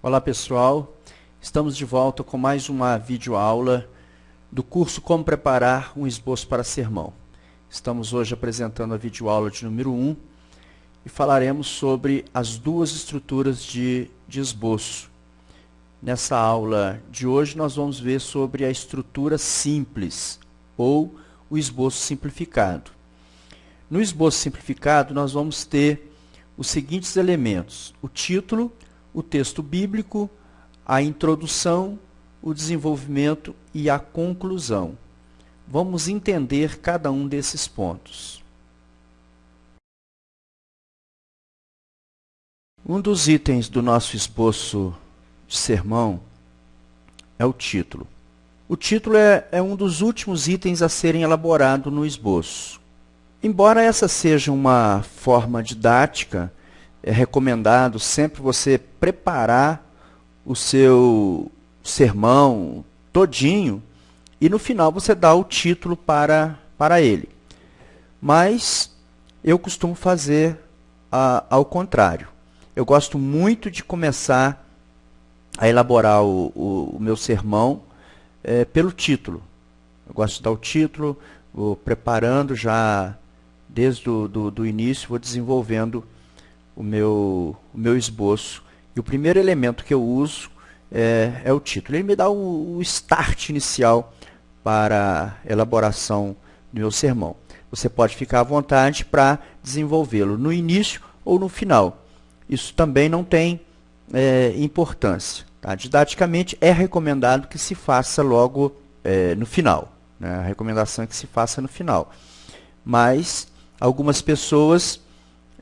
Olá pessoal, estamos de volta com mais uma videoaula do curso Como Preparar um Esboço para Sermão. Estamos hoje apresentando a videoaula de número 1 e falaremos sobre as duas estruturas de esboço. Nessa aula de hoje nós vamos ver sobre a estrutura simples ou o esboço simplificado. No esboço simplificado nós vamos ter os seguintes elementos: o título, o texto bíblico, a introdução, o desenvolvimento e a conclusão. Vamos entender cada um desses pontos. Um dos itens do nosso esboço de sermão é o título. O título é um dos últimos itens a serem elaborados no esboço. Embora essa seja uma forma didática, é recomendado sempre você preparar o seu sermão todinho e no final você dá o título para ele. Mas eu costumo fazer ao contrário. Eu gosto muito de começar a elaborar o meu sermão pelo título. Eu gosto de dar o título, vou preparando já desde o início, vou desenvolvendo o meu esboço. E o primeiro elemento que eu uso é o título. Ele me dá o start inicial para a elaboração do meu sermão. Você pode ficar à vontade para desenvolvê-lo no início ou no final. Isso também não tem importância. Tá? Didaticamente, é recomendado que se faça logo no final. Né? A recomendação é que se faça no final. Mas algumas pessoas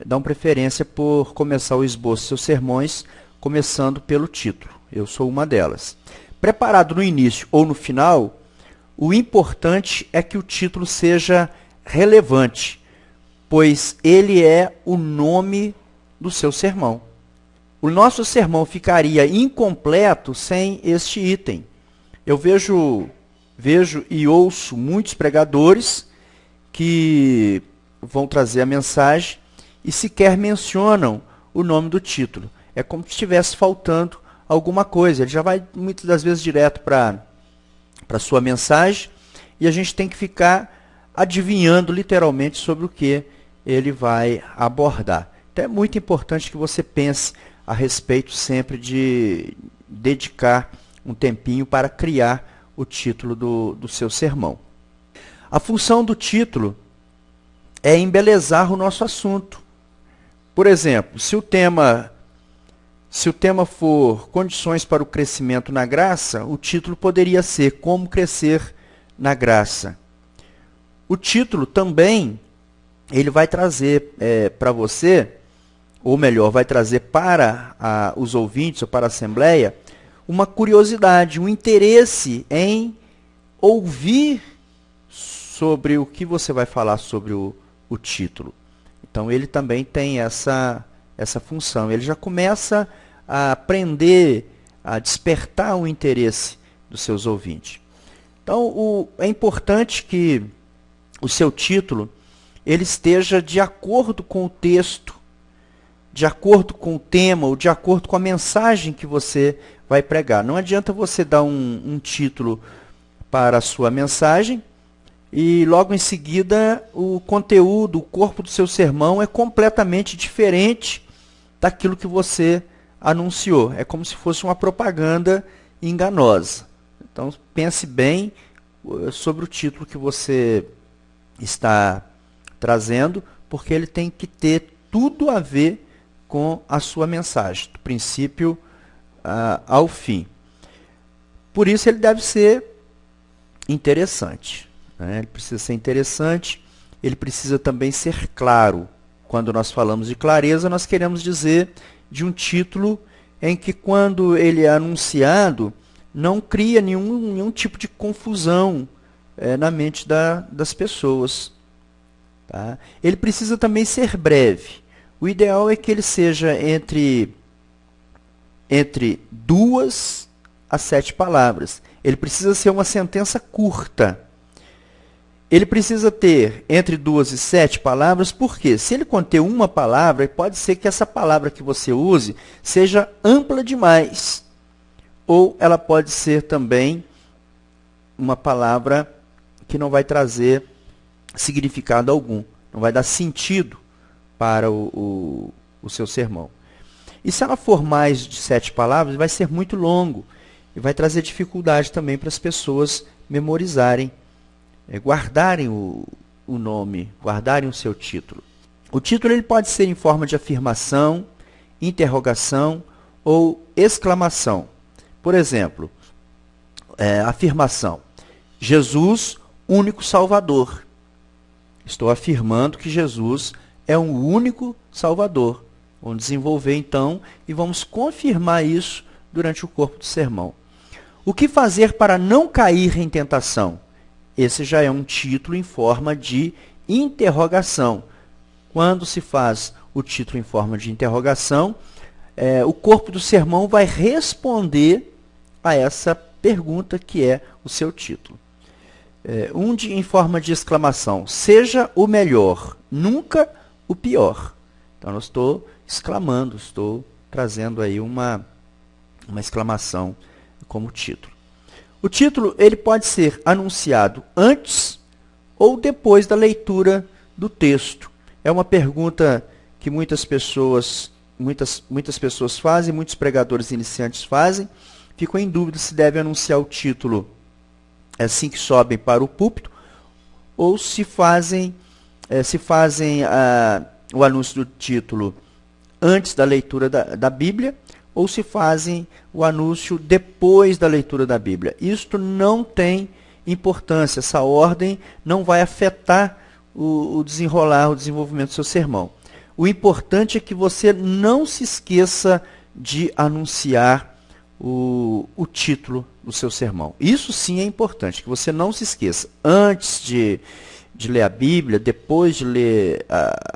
dão preferência por começar o esboço dos seus sermões começando pelo título. Eu sou uma delas. Preparado no início ou no final, o importante é que o título seja relevante, pois ele é o nome do seu sermão. O nosso sermão ficaria incompleto sem este item. Eu vejo e ouço muitos pregadores que vão trazer a mensagem e sequer mencionam o nome do título. É como se estivesse faltando alguma coisa. Ele já vai muitas das vezes direto para a sua mensagem e a gente tem que ficar adivinhando literalmente sobre o que ele vai abordar. Então é muito importante que você pense a respeito sempre de dedicar um tempinho para criar o título do seu sermão. A função do título é embelezar o nosso assunto. Por exemplo, se o tema for condições para o crescimento na graça, o título poderia ser Como Crescer na Graça. O título também ele vai trazer para você, ou melhor, vai trazer para os ouvintes ou para a Assembleia, uma curiosidade, um interesse em ouvir sobre o que você vai falar sobre o título. Então, ele também tem essa função. Ele já começa a aprender, a despertar o interesse dos seus ouvintes. Então, é importante que o seu título ele esteja de acordo com o texto, de acordo com o tema, ou de acordo com a mensagem que você vai pregar. Não adianta você dar um título para a sua mensagem e logo em seguida o conteúdo, o corpo do seu sermão é completamente diferente daquilo que você anunciou. É como se fosse uma propaganda enganosa. Então pense bem sobre o título que você está trazendo, porque ele tem que ter tudo a ver com a sua mensagem, do princípio ao fim. Por isso ele deve ser interessante. Ele precisa ser interessante, ele precisa também ser claro. Quando nós falamos de clareza, nós queremos dizer de um título em que, quando ele é anunciado, não cria nenhum tipo de confusão na mente das pessoas. Tá? Ele precisa também ser breve. O ideal é que ele seja entre 2 a 7 palavras. Ele precisa ser uma sentença curta. Ele precisa ter entre 2 e 7 palavras, porque se ele conter uma palavra, pode ser que essa palavra que você use seja ampla demais. Ou ela pode ser também uma palavra que não vai trazer significado algum, não vai dar sentido para o seu sermão. E se ela for mais de 7 palavras, vai ser muito longo e vai trazer dificuldade também para as pessoas memorizarem, guardarem o nome, guardarem o seu título. O título ele pode ser em forma de afirmação, interrogação ou exclamação. Por exemplo, afirmação: Jesus, único Salvador. Estou afirmando que Jesus é um único Salvador. Vamos desenvolver então e vamos confirmar isso durante o corpo do sermão. O que fazer para não cair em tentação? Esse já é um título em forma de interrogação. Quando se faz o título em forma de interrogação, o corpo do sermão vai responder a essa pergunta que é o seu título. Em forma de exclamação: seja o melhor, nunca o pior. Então, eu estou exclamando, estou trazendo aí uma exclamação como título. O título ele pode ser anunciado antes ou depois da leitura do texto. É uma pergunta que muitas pessoas fazem, muitos pregadores iniciantes fazem. Ficam em dúvida se deve anunciar o título assim que sobem para o púlpito ou se fazem o anúncio do título antes da leitura da Bíblia, ou se fazem o anúncio depois da leitura da Bíblia. Isto não tem importância, essa ordem não vai afetar o desenvolvimento do seu sermão. O importante é que você não se esqueça de anunciar o título do seu sermão. Isso sim é importante, que você não se esqueça. Antes de ler a Bíblia, depois de ler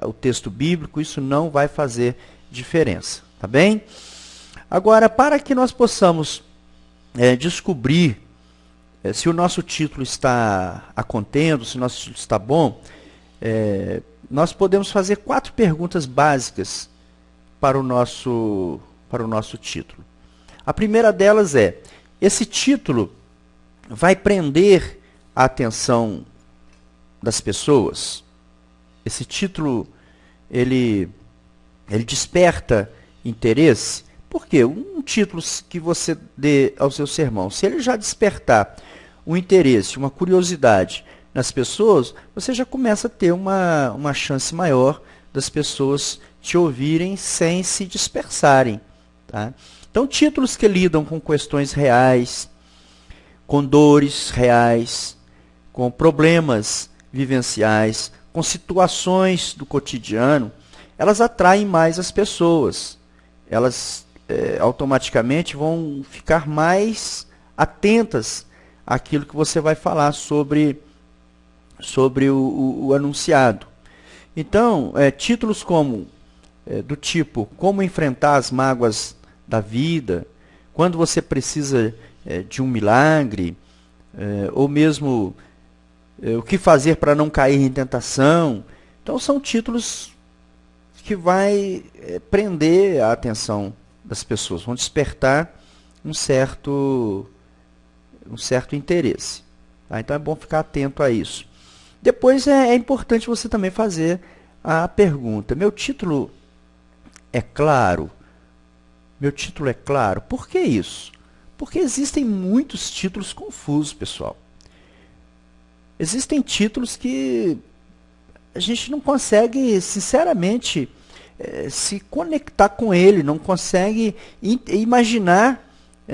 o texto bíblico, isso não vai fazer diferença, tá bem? Agora, para que nós possamos descobrir se o nosso título está a contento, se o nosso título está bom, nós podemos fazer 4 perguntas básicas para o nosso título. A primeira delas é: esse título vai prender a atenção das pessoas? Esse título, ele desperta interesse? Por quê? Um título que você dê ao seu sermão, se ele já despertar um interesse, uma curiosidade nas pessoas, você já começa a ter uma chance maior das pessoas te ouvirem sem se dispersarem. Tá? Então, títulos que lidam com questões reais, com dores reais, com problemas vivenciais, com situações do cotidiano, elas atraem mais as pessoas. Elas automaticamente vão ficar mais atentas àquilo que você vai falar sobre o anunciado. Então, títulos do tipo: como enfrentar as mágoas da vida, quando você precisa de um milagre, ou mesmo o que fazer para não cair em tentação. Então, são títulos que vai prender a atenção das pessoas, vão despertar um certo interesse. Tá? Então, é bom ficar atento a isso. Depois, é importante você também fazer a pergunta: meu título é claro? Meu título é claro? Por que isso? Porque existem muitos títulos confusos, pessoal. Existem títulos que a gente não consegue, sinceramente, se conectar com ele, não consegue imaginar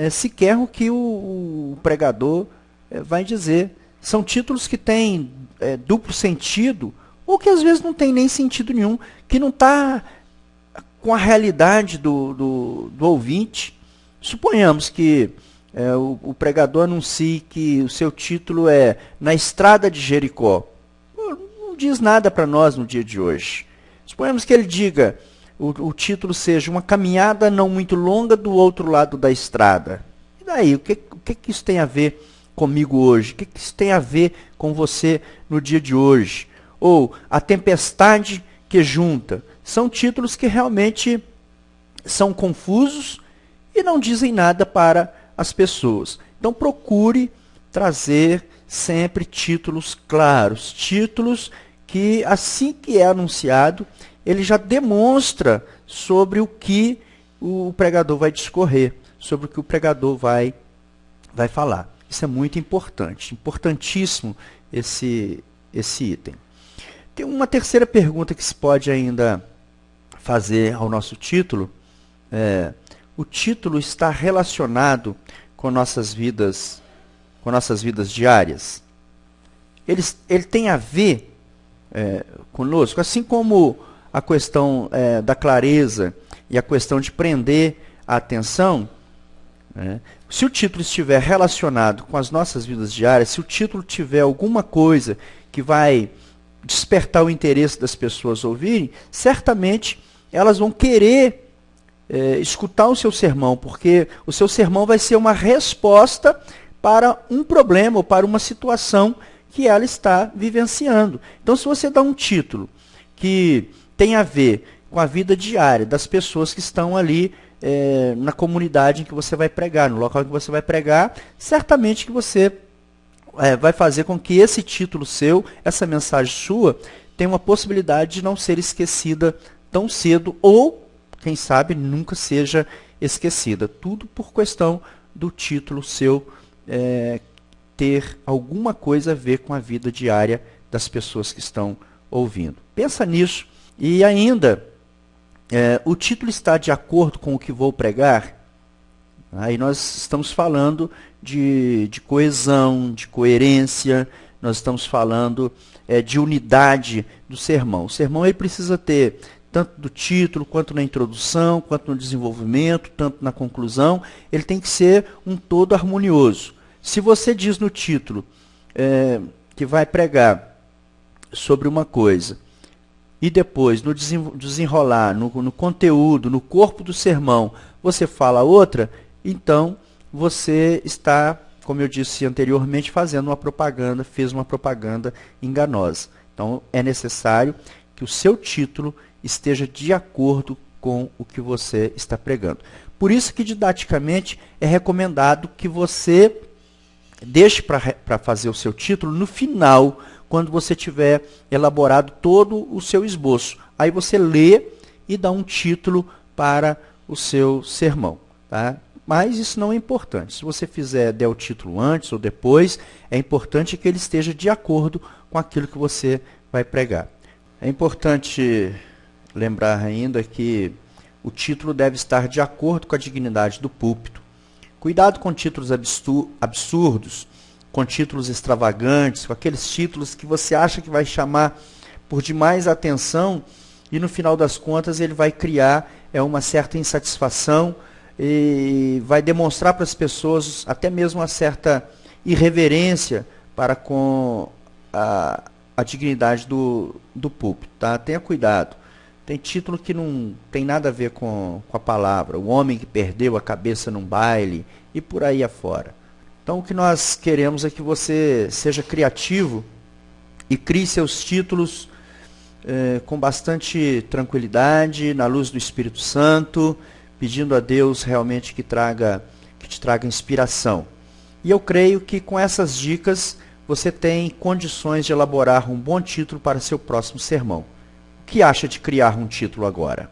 sequer o que o pregador vai dizer. São títulos que têm duplo sentido, ou que às vezes não tem nem sentido nenhum, que não está com a realidade do ouvinte. Suponhamos que o pregador anuncie que o seu título é Na Estrada de Jericó. Não diz nada para nós no dia de hoje. Suponhamos que ele diga, o título seja Uma Caminhada Não Muito Longa do Outro Lado da Estrada. E daí, o que isso tem a ver comigo hoje? O que isso tem a ver com você no dia de hoje? Ou A Tempestade que Junta. São títulos que realmente são confusos e não dizem nada para as pessoas. Então procure trazer sempre títulos claros, títulos que assim que é anunciado, ele já demonstra sobre o que o pregador vai discorrer, sobre o que o pregador vai falar. Isso é muito importante, importantíssimo esse item. Tem uma terceira pergunta que se pode ainda fazer ao nosso título. O título está relacionado com nossas vidas diárias? Ele tem a ver conosco, assim como a questão da clareza e a questão de prender a atenção. Se o título estiver relacionado com as nossas vidas diárias, se o título tiver alguma coisa que vai despertar o interesse das pessoas ouvirem, certamente elas vão querer escutar o seu sermão, porque o seu sermão vai ser uma resposta para um problema ou para uma situação que ela está vivenciando. Então, se você dá um título que tem a ver com a vida diária das pessoas que estão ali na comunidade em que você vai pregar, no local em que você vai pregar, certamente que você vai fazer com que esse título seu, essa mensagem sua, tenha uma possibilidade de não ser esquecida tão cedo ou, quem sabe, nunca seja esquecida. Tudo por questão do título seu ter alguma coisa a ver com a vida diária das pessoas que estão ouvindo. Pensa nisso. E ainda, o título está de acordo com o que vou pregar? Aí nós estamos falando de coesão, de coerência, nós estamos falando de unidade do sermão. O sermão ele precisa ter, tanto do título, quanto na introdução, quanto no desenvolvimento, tanto na conclusão, ele tem que ser um todo harmonioso. Se você diz no título que vai pregar sobre uma coisa, e depois, no desenrolar, no conteúdo, no corpo do sermão, você fala outra, então você está, como eu disse anteriormente, fez uma propaganda enganosa. Então, é necessário que o seu título esteja de acordo com o que você está pregando. Por isso que, didaticamente, é recomendado que você deixe para fazer o seu título no final, quando você tiver elaborado todo o seu esboço. Aí você lê e dá um título para o seu sermão. Tá? Mas isso não é importante. Se você der o título antes ou depois, é importante que ele esteja de acordo com aquilo que você vai pregar. É importante lembrar ainda que o título deve estar de acordo com a dignidade do púlpito. Cuidado com títulos absurdos, com títulos extravagantes, com aqueles títulos que você acha que vai chamar por demais atenção e no final das contas ele vai criar uma certa insatisfação e vai demonstrar para as pessoas até mesmo uma certa irreverência para com a dignidade do púlpito. Tá? Tenha cuidado. Tem título que não tem nada a ver com a palavra. O homem que perdeu a cabeça num baile e por aí afora. Então, o que nós queremos é que você seja criativo e crie seus títulos com bastante tranquilidade, na luz do Espírito Santo, pedindo a Deus realmente que te traga inspiração. E eu creio que com essas dicas você tem condições de elaborar um bom título para seu próximo sermão. O que acha de criar um título agora?